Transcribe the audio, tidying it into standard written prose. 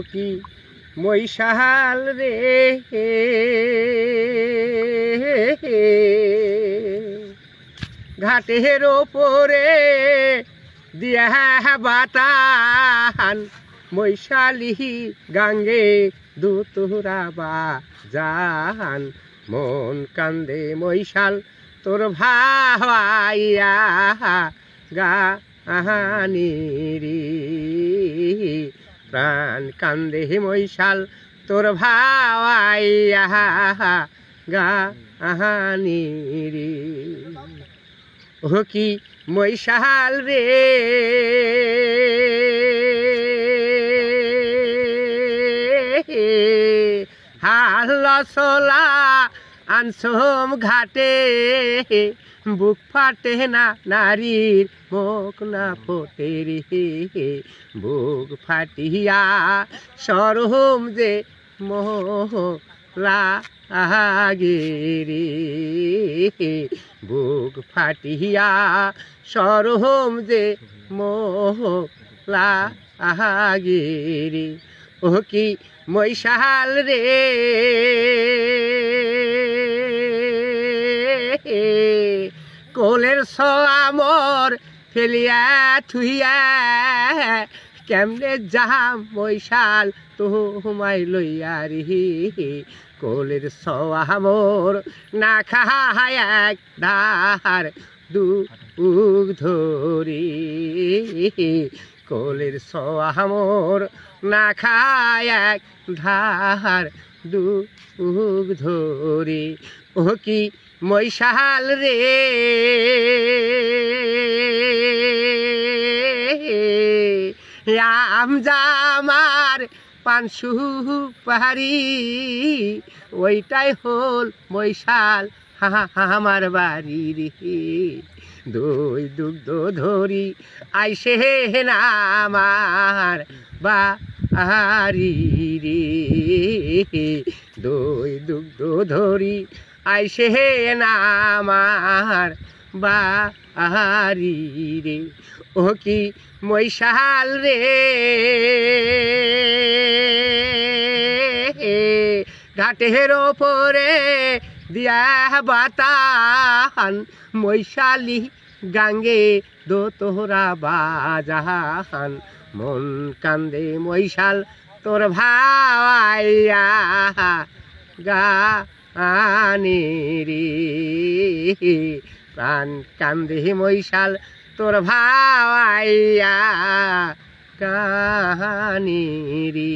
কি মৈশাল রে ঘাটের ওপরে দিয়া বাতান মৈশালি গাঙ্গে দুতুরা বাজান মন কান্দে মৈশাল তোর ভাইয়া গাহানিরি প্রাণ কান্দে মৈশাল তোর ভাইয়া গাহানিরি ও কি মৈশাল রে হালসলা আনসম ঘাটে বুক ফাটে না নারীর মুখ না ফোটে রে বুক ফাটিয়া সরহম যে মোহলা আগে রে বুক ফাটিয়া সরহম যে মোহলা আগে রে ও কি মৈশাল রে কোলের সোয়ামর ফেলিয়া থুইয়া কেমনে যাহাম মৈশাল তোমায় লইয়া রে কোলের সোয়ামর না খায় এক ধার দুগ ধরি কোলের সোয়ামর না খায় এক ধার দুগ ধরি ও কি মৈশাল রে আমজামার পানসু পাহাড়ি ওইটাই হল মৈশাল আমার বাড়ি রে দই দুগ্ধ ধরি আইসে না আমার বাড়ি রে দই দুগ্ধ ধরি আইসে না আমার বাড়ি রে ও কি মৈশাল রে ঘাটের ওপরে দিয়া বাতান মৈশালি গাঙ্গে দো তোরা বাজাহান মন কান্দে মৈশাল তোর ভাইয়া গানিরি প্রাণ কান্দে মৈশাল তোর ভাইয়া গানিরি।